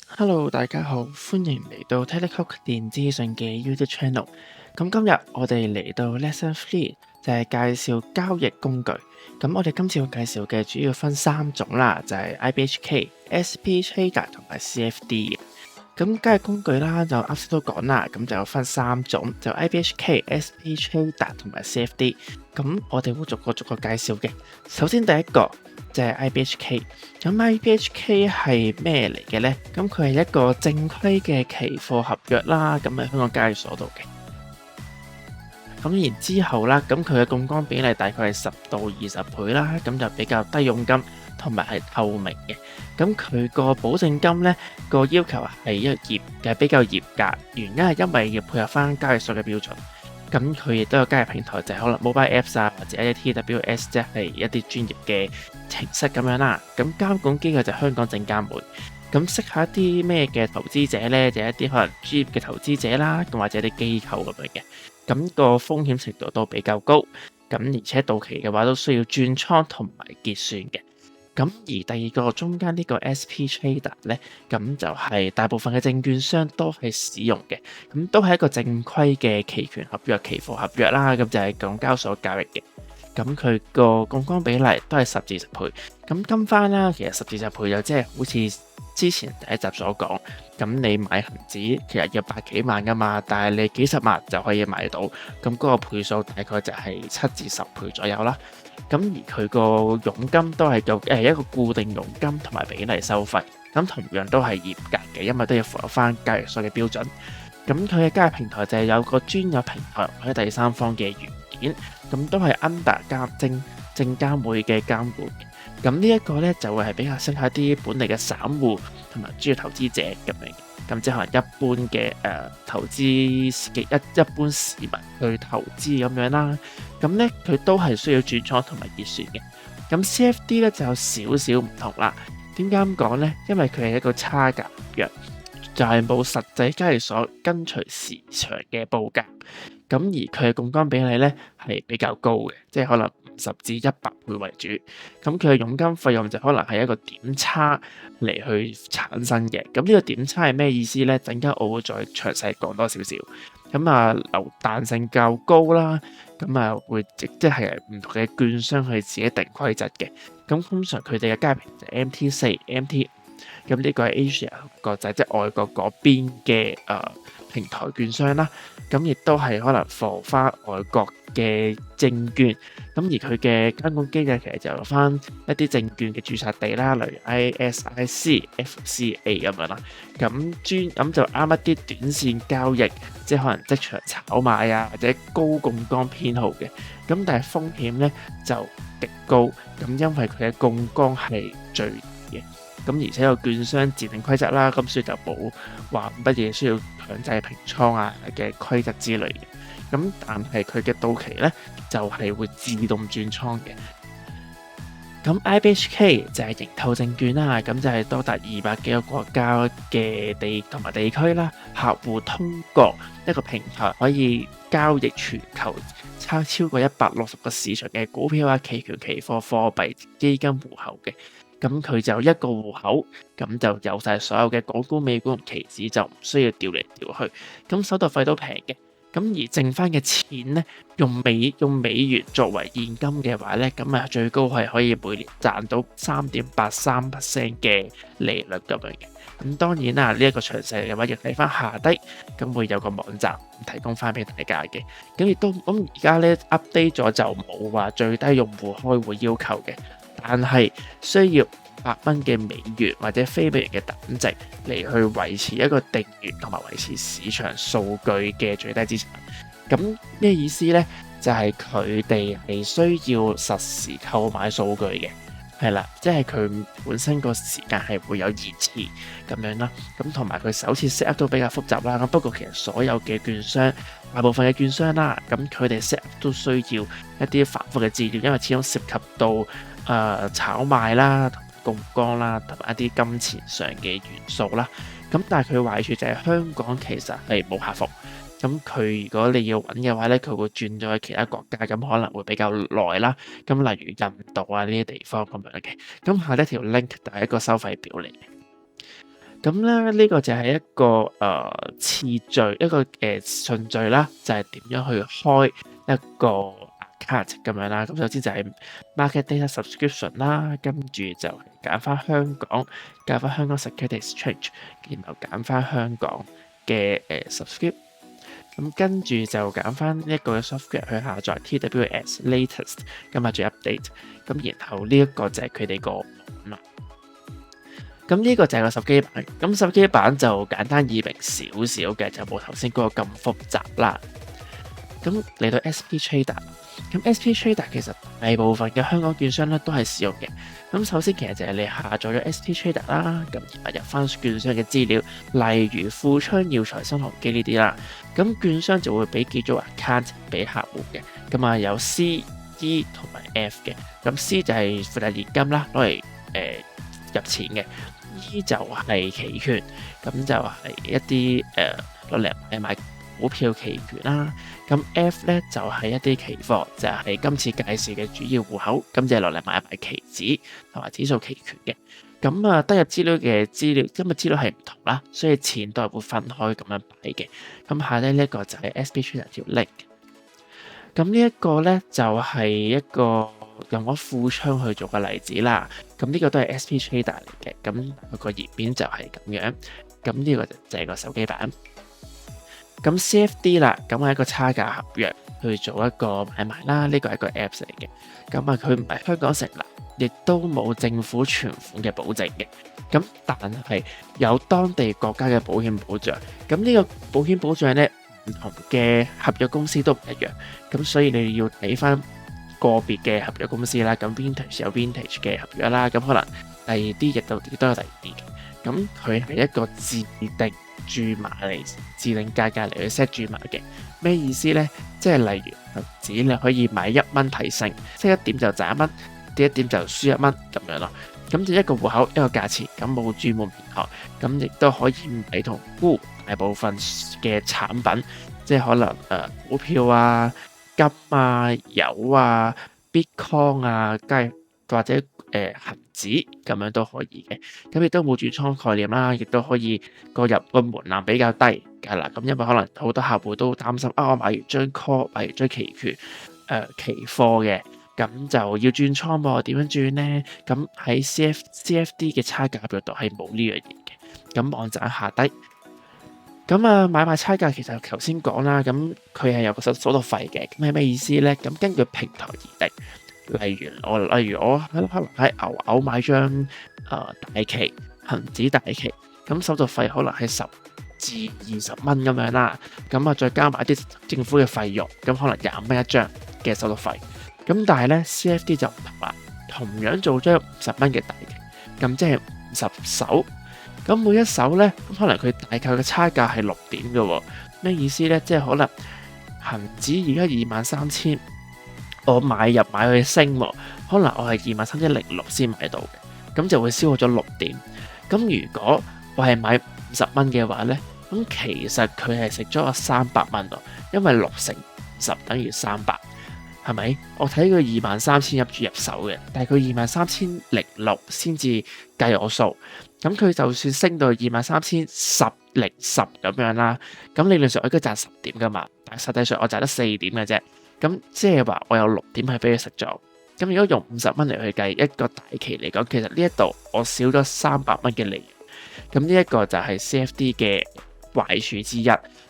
Hello，大家好，歡迎嚟到 Telecook 電資訊嘅 YouTube Channel。咁今日我哋嚟到 Lesson 3，就係介紹交易工具。咁我哋今次會介紹嘅主要分3種啦，就係 IBHK、SP Trader 同埋 CFD 嘅。咁交易工具啦，就啱先都講啦，咁就有分3種，就 IBHK、SP Trader 同埋 CFD。咁我哋會逐個介紹嘅。首先第一個就係 IBHK。咁 IBHK 係咩嚟嘅呢？咁佢係一個正規嘅期貨合約啦，咁喺香港交易所度嘅。咁然之後啦，咁佢嘅槓桿比例大概係10到20倍啦，咁就比較低佣金，同埋係透明嘅。咁佢個保證金呢個要求係比較嚴格，原因係因為要配合翻交易所嘅標準。咁佢亦都有加入平台，就係可能 mobile apps 啊，或者一啲 TWS，即係一啲專業嘅程式咁樣啦。咁監管機構就香港證監會。咁適合一啲咩嘅投資者呢？就係一啲可能專業嘅投資者啦，咁或者啲機構咁樣嘅。咁個風險程度都比較高。咁而且到期嘅話都需要轉倉同埋結算嘅。咁而第二個中間呢個 SP Trader 呢，咁就係大部分嘅證券商都係使用嘅，咁都係一個正規嘅期權合約、期貨合約啦，咁就係港交所交易嘅。咁佢個槓桿比例都係10至10倍。咁跟翻啦，其實10至10倍就即係好似之前第一集所講，咁你買恒指其實要百幾萬噶嘛，但係你幾十萬就可以買到，咁嗰個倍數大概就係7至10倍左右啦。咁而佢個佣金都係一個固定佣金同埋比例收費，咁同樣都係嚴格嘅，因為都要符合翻交易所嘅標準。咁佢嘅交易平台就係有個專有平台或者第三方嘅元件，咁都係 under 證監會嘅監管。咁呢一個咧就會係比較適合一啲本地嘅散戶同埋專業投資者咁樣嘅。咁即係可能一般嘅投資嘅一般市民去投資咁樣啦。咁咧佢都係需要轉倉同埋結算嘅。咁 CFD 咧就有少少唔同啦。點解咁講咧？因為佢係一個差價合約，就係冇實際交易所跟隨市場嘅報價。咁而佢嘅槓桿比例咧係比較高嘅，即係可能50至100倍為主。咁佢嘅佣金費用就可能係一個點差嚟去產生嘅。咁呢個點差係咩意思呢？陣間我會再詳細講多少少。咁啊，彈性較高啦。咁啊，會即係唔同嘅券商去自己定規則嘅。咁通常佢哋嘅交易平就係 MT4、MT5。咁呢個係 Asia 國際，即係外國嗰邊嘅平台券商啦。咁亦都係可能放翻外國嘅證券。咁而佢嘅監管機制其實就有翻一啲證券嘅註冊地啦，例如 ISIC、FCA 咁樣啦。咁就啱一啲短線交易，即係可能即場炒賣啊，或者高槓桿偏好嘅。咁但係風險咧就極高，咁因為佢嘅槓桿係最低嘅。咁而且有券商自定規則啦，咁所以就冇話乜嘢需要強制平倉啊嘅規則之類嘅。咁但係佢嘅到期咧就係會自動轉倉嘅。咁 IBHK 就係營透證券啦，咁就係多達200幾個國家嘅地同埋地區啦，客戶通過一個平台可以交易全球超過160個市場嘅股票啊、期權、期貨、貨幣、基金戶口嘅。咁佢就一個戶口，咁就有晒所有嘅港股、美股同期指，就唔需要調嚟調去。咁手續費都平嘅。咁而剩翻嘅錢咧，用美元作為現金嘅話咧，咁啊最高係可以每年賺到3.83% 嘅利率咁樣嘅。咁當然啦，呢一個詳細嘅話，亦睇翻下低，咁會有個網站提供翻俾大家嘅。咁亦都咁而家咧 update 咗就冇話最低用戶開戶要求嘅，但係需要8蚊嘅美元或者非美元嘅等值嚟去維持一個訂閱同埋維持市場數據嘅最低資產。咁咩意思呢？就係佢哋係需要實時購買數據嘅，係啦，即係佢本身個時間係會有延遲咁樣啦。咁同埋佢首次 set up 都比較複雜啦。咁不過其實所有嘅券商，大部分嘅券商啦，咁佢哋 set up 都需要一啲繁複嘅資料，因為始終涉及到炒賣啦、槓桿啦，同埋一啲金錢上嘅元素啦。咁但係佢壞處就係香港其實係冇客服。咁佢如果你要揾嘅話咧，佢會轉咗去其他國家，咁可能會比較耐啦。咁例如印度啊呢啲地方咁樣嘅。咁下一條 link 就係一個收費表嚟嘅。咁咧呢個就係一個次序，一個順序啦，就係點樣去開一個 account 咁樣啦。咁首先就係 market data subscription 啦，跟住就揀翻香港Security Exchange，然後揀翻香港嘅subscript。咁跟住就揀翻一個 software 去下載 TWS latest，咁最 update。咁然後呢一個就係佢哋個網啦。咁呢個就係個手機版，咁手機版就簡單易明少少嘅，就冇頭先嗰個咁複雜啦。咁嚟到 SP Trader，咁 SP Trader 其實大部分嘅香港券商咧都係使用嘅。咁首先其實就係你下載咗 SP Trader 啦，咁然後入翻券商嘅資料，例如富昌、耀才、新鴻基呢啲啦。咁券商就會俾幾組 account 俾客戶嘅，咁啊有 C、E 同埋 F 嘅。咁 C 就係負責現金啦，攞嚟入錢嘅。E 就係期權，咁就係一啲攞嚟買股票期權啦。咁 F 咧就係一啲期貨，就係今次介紹嘅主要戶口，咁就係攞嚟買賣期指同埋指數期權嘅。咁啊，登入資料嘅資料，今日資料係唔同啦，所以錢都係會分開咁樣擺嘅。咁下低呢一個就係 SP Trader 條 link。咁呢一個咧就係一個用咗富昌去做嘅例子啦。咁呢個都係 SP Trader 嚟嘅，咁佢個頁面就係咁樣。咁呢個就係個手機版。咁 CFD 啦，咁係一個差價合約去做一個買賣啦。呢個係個 Apps 嚟嘅。咁啊，佢唔係香港成立，亦都冇政府存款嘅保證嘅。咁但係有當地國家嘅保險保障。咁呢個保險保障咧，唔同嘅合約公司都唔一樣。咁所以你要睇翻個別嘅合約公司啦。咁 Vintage 有 Vintage 嘅合約啦。咁可能第二啲亦都有第二啲嘅。咁佢係一個自定注碼嚟，自定價格嚟去 set 注碼嘅。咩意思呢？即係例如指你可以買1蚊提成，即係1點就賺1蚊，跌1點就輸1蚊咁樣咯。咁就一個戶口一個價錢，咁冇注冇平台，咁亦都可以買同沽大部分嘅產品，即係可能股票啊、金啊、油啊、Bitcoin 啊、或者恒指咁樣都可以嘅。咁亦都冇轉倉概念啦，亦都可以個入個門檻比較低㗎啦。咁因為可能好多客戶都擔心我買完張 call，買完張期權期貨嘅，咁就要轉倉喎，點樣轉呢？咁喺 CFD 嘅差價表度係冇呢樣嘢嘅。咁網站下低，咁啊買賣差價其實頭先講啦，咁佢係有個手續費嘅。咁係咩意思呢？咁根據平台而定。例如我可能喺牛買張大期恒指大期，咁手續費可能係10至20蚊咁樣啦。咁啊再加埋啲政府嘅費用，咁可能25蚊一張嘅手續費。咁但係咧 CFD 就唔同啦，同樣做張50蚊嘅大期，咁即係50手。咁每一手咧，咁可能佢大概嘅差價係6點嘅喎。咩意思咧？即係可能恒指而家23,000。我買去升喎，可能我係23,106先買到嘅，咁就會消耗咗6點。咁如果我係買50蚊嘅話咧，咁其實佢係食咗我300蚊咯，因為6乘50等於300，係咪？我睇佢23,000入手嘅，但係佢23,006先至計我數。咁佢就算升到23,010咁樣啦，咁理論上我應該賺10點噶嘛，但係實際上我賺得4點嘅啫。咁即係話我有6點係俾佢食咗。咁如果用50蚊嚟去計一個大期嚟講，其實呢一度我少咗300蚊嘅利潤。咁呢一個就係 CFD 嘅壞處之一，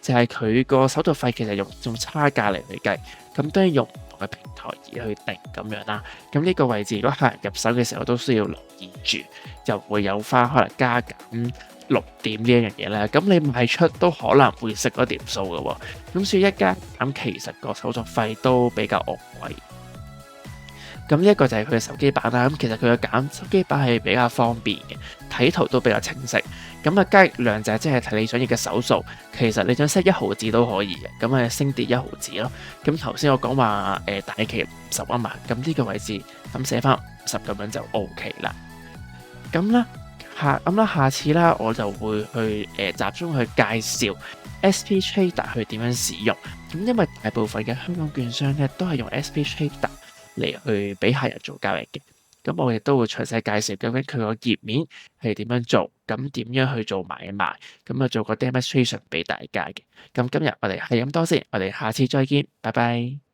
就係佢個手續費其實用差價嚟去計，咁都係用唔同嘅平台而去定咁樣啦。咁呢個位置如果客人入手嘅時候都需要留意住，就會有翻可能加減6點呢一樣嘢咧，咁你賣出都可能會食嗰點數嘅喎，咁所以一加減其實個手續費都比較昂貴。咁呢一個就係佢嘅手機版啦，咁其實佢嘅手機版係比較方便嘅，睇圖都比較清晰。咁啊交易量就係即係睇你想要嘅手數，其實你想 set 1毫子都可以嘅，咁啊升跌1毫子咯。咁頭先我講話大期50蚊嘛，咁呢個位置咁寫翻50咁樣就 OK 啦。咁啦。下次啦，我就會去集中去介紹 SP Trader 去點樣使用。咁因為大部分嘅香港券商咧都係用 SP Trader 嚟去俾客人做交易嘅。咁我亦都會詳細介紹究竟佢個頁面係點樣做，咁點樣去做買賣，咁啊做個 demonstration 俾大家嘅。咁今日我哋係咁多先，我哋下次再見，拜拜。